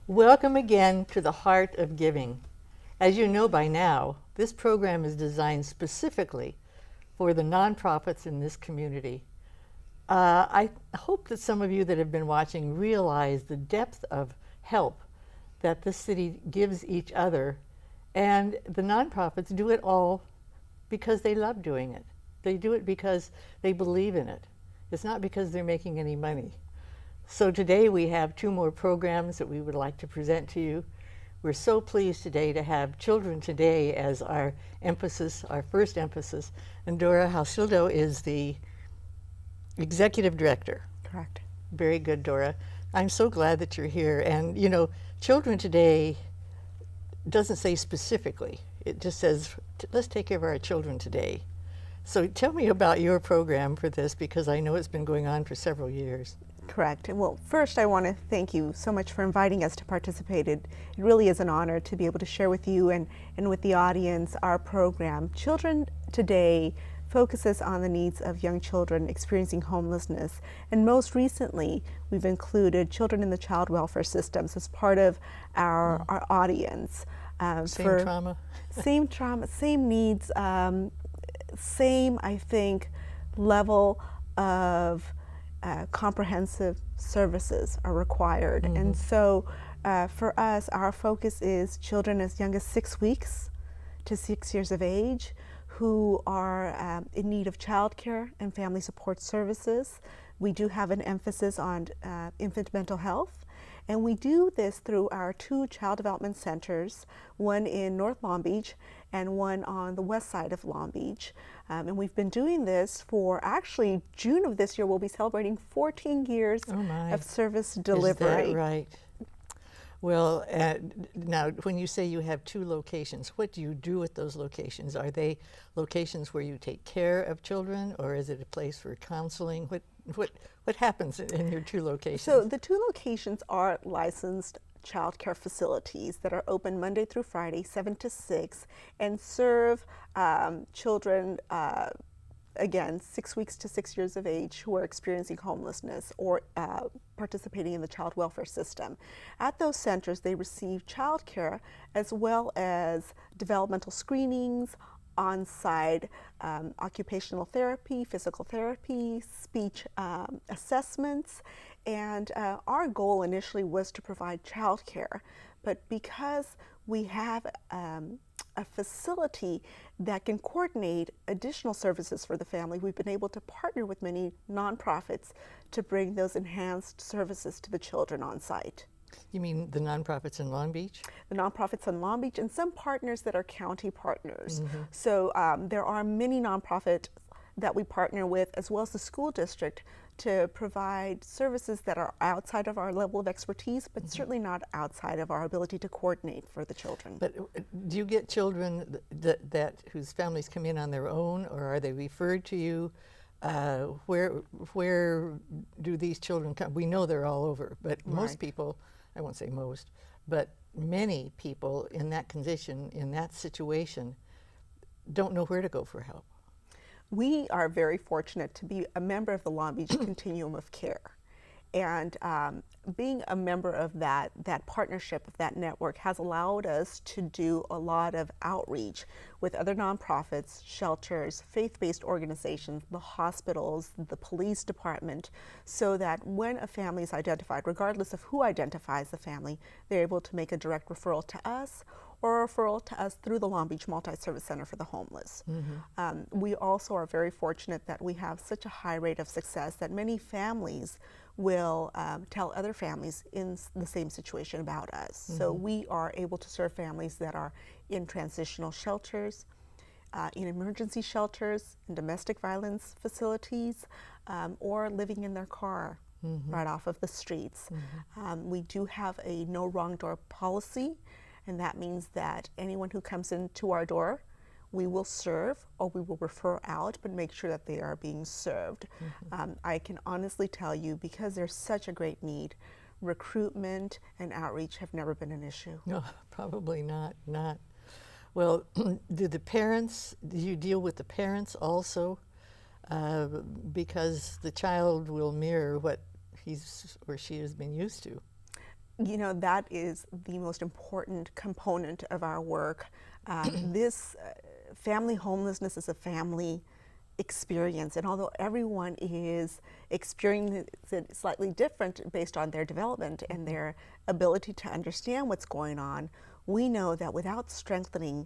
Welcome again to the Heart of Giving. As you know by now, this program is designed specifically for the nonprofits in this community. I hope that some of you that have been watching realize the depth of help that this city gives each other, and the nonprofits do it all because they love doing it. They do it because they believe in it. It's not because they're making any money. So today we have two more programs that we would like to present to you. We're so pleased today to have Children Today as our emphasis, our first emphasis. And Dora Halsildo is the executive director. Correct. Very good, Dora. I'm so glad that you're here. And you know, Children Today doesn't say specifically. It just says, let's take care of our children today. So tell me about your program for this, because I know it's been going on for several years. Correct. Well, first I want to thank you so much for inviting us to participate. It really is an honor to be able to share with you and with the audience our program. Children Today focuses on the needs of young children experiencing homelessness. And most recently, we've included children in the child welfare systems as part of our audience. Same trauma? Same trauma, same needs, same, I think, level of comprehensive services are required. Mm-hmm. And so for us, our focus is children as young as 6 weeks to 6 years of age who are in need of childcare and family support services. We do have an emphasis on infant mental health. And we do this through our two child development centers, one in North Long Beach and one on the west side of Long Beach. And we've been doing this for actually June of this year, we'll be celebrating 14 years of service delivery. Is that right? Well, now when you say you have two locations, what do you do with those locations? Are they locations where you take care of children, or is it a place for counseling? What happens in your two locations? So the two locations are licensed child care facilities that are open Monday through Friday, 7 to 6, and serve children, again, 6 weeks to 6 years of age who are experiencing homelessness or participating in the child welfare system. At those centers, they receive child care as well as developmental screenings, on-site occupational therapy, physical therapy, speech assessments, and our goal initially was to provide child care, but because we have a facility that can coordinate additional services for the family, we've been able to partner with many nonprofits to bring those enhanced services to the children on site. You mean the nonprofits in Long Beach? The nonprofits in Long Beach and some partners that are county partners. Mm-hmm. So there are many nonprofits that we partner with, as well as the school district, to provide services that are outside of our level of expertise, but certainly not outside of our ability to coordinate for the children. But do you get children that whose families come in on their own, or are they referred to you? Where do these children come? We know they're all over, but most people, I won't say most, but many people in that condition, in that situation, don't know where to go for help. We are very fortunate to be a member of the Long Beach Continuum of Care. And being a member of that partnership, of that network, has allowed us to do a lot of outreach with other nonprofits, shelters, faith-based organizations, the hospitals, the police department, so that when a family is identified, regardless of who identifies the family, they're able to make a direct referral to us or a referral to us through the Long Beach Multi-Service Center for the Homeless. Mm-hmm. We also are very fortunate that we have such a high rate of success that many families will tell other families in the same situation about us. Mm-hmm. So we are able to serve families that are in transitional shelters, in emergency shelters, in domestic violence facilities, or living in their car right off of the streets. Mm-hmm. We do have a no wrong door policy, and that means that anyone who comes into our door, we will serve or we will refer out, but make sure that they are being served. Mm-hmm. I can honestly tell you, because there's such a great need, recruitment and outreach have never been an issue. No, probably not. Well, do you deal with the parents also? Because the child will mirror what he's or she has been used to. You know, that is the most important component of our work. This family homelessness is a family experience, and although everyone is experiencing it slightly different based on their development and their ability to understand what's going on, we know that without strengthening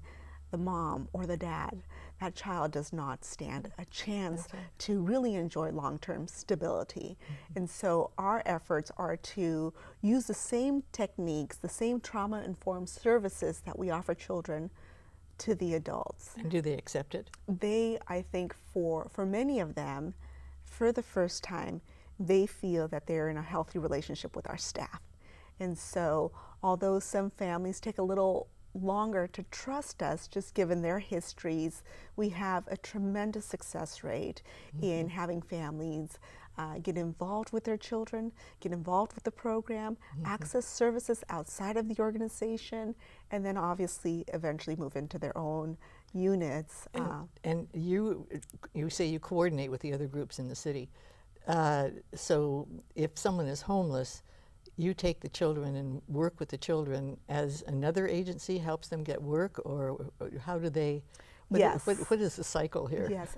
the mom or the dad, that child does not stand a chance to really enjoy long-term stability. And so our efforts are to use the same techniques, the same trauma-informed services that we offer children to the adults. And do they accept it? They, I think for many of them, for the first time, they feel that they're in a healthy relationship with our staff. And so although some families take a little longer to trust us, just given their histories, we have a tremendous success rate in having families get involved with their children, get involved with the program, access services outside of the organization, and then obviously eventually move into their own units. And you say you coordinate with the other groups in the city. So if someone is homeless, you take the children and work with the children as another agency helps them get work, or how do they? Yes. What is the cycle here? Yes.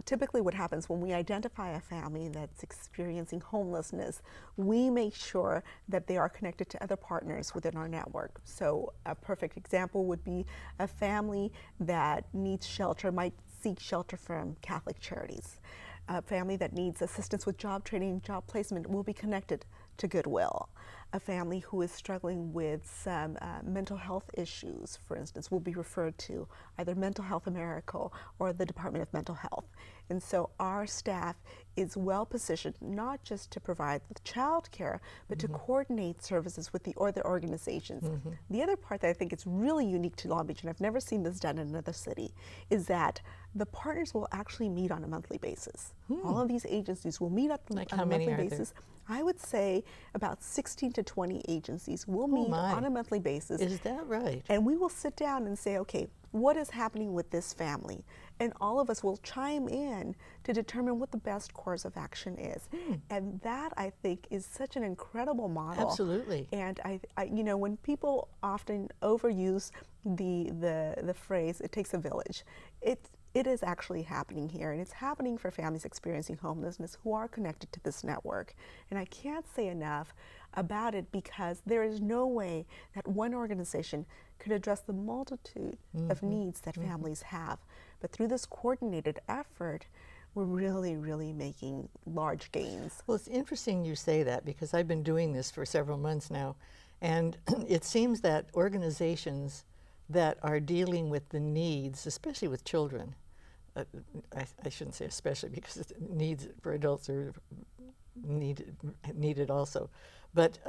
Typically what happens when we identify a family that's experiencing homelessness, we make sure that they are connected to other partners within our network. So a perfect example would be a family that needs shelter, might seek shelter from Catholic Charities. A family that needs assistance with job training, job placement will be connected to Goodwill. A family who is struggling with some mental health issues, for instance, will be referred to either Mental Health America or the Department of Mental Health. And so our staff is well positioned not just to provide the child care, but to coordinate services with the other organizations. The other part that I think is really unique to Long Beach, and I've never seen this done in another city, is that the partners will actually meet on a monthly basis. All of these agencies will meet on a monthly basis. I would say about 16 to 20 agencies will meet on a monthly basis. Is that right? And we will sit down and say, okay, what is happening with this family? And all of us will chime in to determine what the best course of action is. And that, I think, is such an incredible model. Absolutely. And I you know, when people often overuse the phrase, it takes a village, it is actually happening here, and it's happening for families experiencing homelessness who are connected to this network. And I can't say enough about it, because there is no way that one organization could address the multitude of needs that families have. But through this coordinated effort, we're really, really making large gains. Well, it's interesting you say that, because I've been doing this for several months now, and it seems that organizations that are dealing with the needs, especially with children, I shouldn't say especially, because needs for adults are needed also, but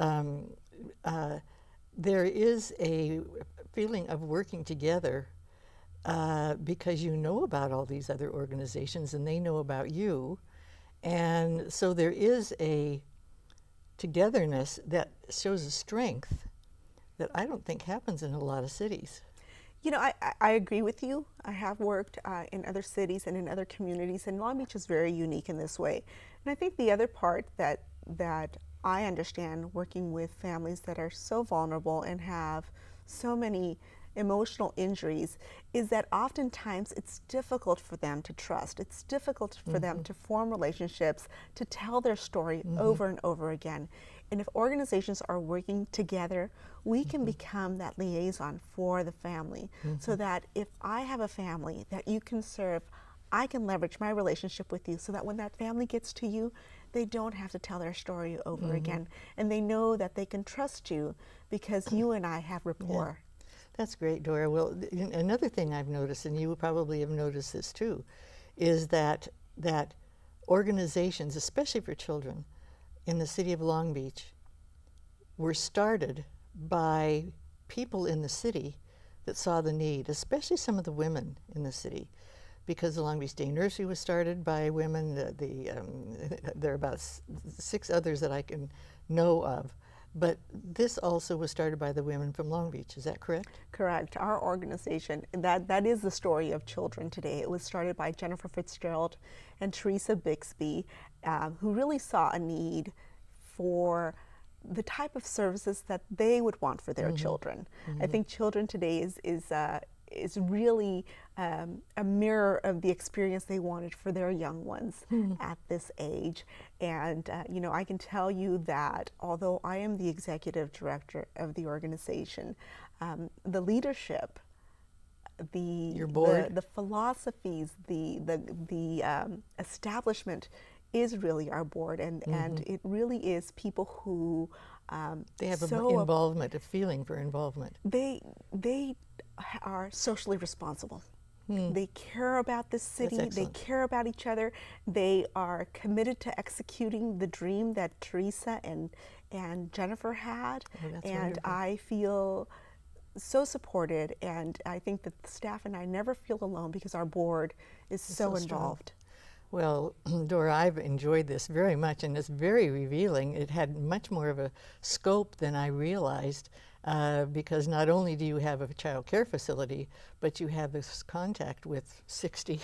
there is a feeling of working together because you know about all these other organizations and they know about you, and so there is a togetherness that shows a strength that I don't think happens in a lot of cities. You know, I agree with you. I have worked in other cities and in other communities, and Long Beach is very unique in this way. And I think the other part that I understand working with families that are so vulnerable and have so many emotional injuries is that oftentimes it's difficult for them to trust. It's difficult for them to form relationships, to tell their story over and over again. And if organizations are working together, we can become that liaison for the family, so that if I have a family that you can serve, I can leverage my relationship with you so that when that family gets to you, they don't have to tell their story over again. And they know that they can trust you because you and I have rapport. Yeah. That's great, Dora. Well, another thing I've noticed, and you probably have noticed this too, is that organizations, especially for children, in the city of Long Beach were started by people in the city that saw the need, especially some of the women in the city, because the Long Beach Day Nursery was started by women. There are about 6 others that I can know of, but this also was started by the women from Long Beach. Is that correct? Correct. Our organization, that is the story of children today. It was started by Jennifer Fitzgerald and Teresa Bixby, who really saw a need for the type of services that they would want for their children. I think children today is really a mirror of the experience they wanted for their young ones at this age. And you know, I can tell you that although I am the executive director of the organization, the leadership, Your board? the philosophies, the establishment is really our board, and it really is people who They have so involvement, a feeling for involvement. they are socially responsible. They care about the city. They excellent. care about each other. They are committed to executing the dream that Teresa and Jennifer had. Oh, that's and wonderful. I feel so supported, and I think that the staff and I never feel alone because our board is so so strong. involved. Well, Dora, I've enjoyed this very much, and it's very revealing. It had much more of a scope than I realized, because not only do you have a child care facility, but you have this contact with 60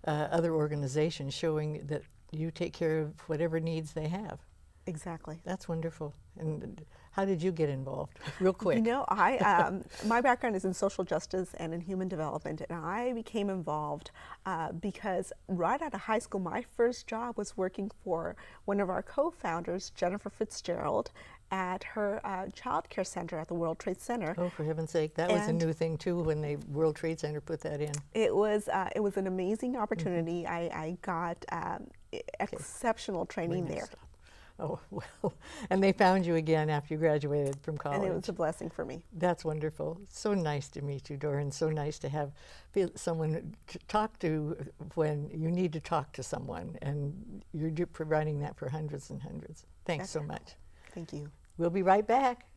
other organizations showing that you take care of whatever needs they have. Exactly. That's wonderful. And how did you get involved? Real quick. You know, my background is in social justice and in human development, and I became involved because right out of high school, my first job was working for one of our co-founders, Jennifer Fitzgerald, at her child care center at the World Trade Center. Oh, for heaven's sake, that was a And- new thing too when the World Trade Center put that in. It was an amazing opportunity. I got exceptional training Wait a minute, there, stop. Oh, well, and they found you again after you graduated from college. and it was a blessing for me. That's wonderful. So nice to meet you, Dora, and so nice to have someone to talk to when you need to talk to someone, and you're providing that for hundreds and hundreds. Thanks That's so right. much. Thank you. We'll be right back.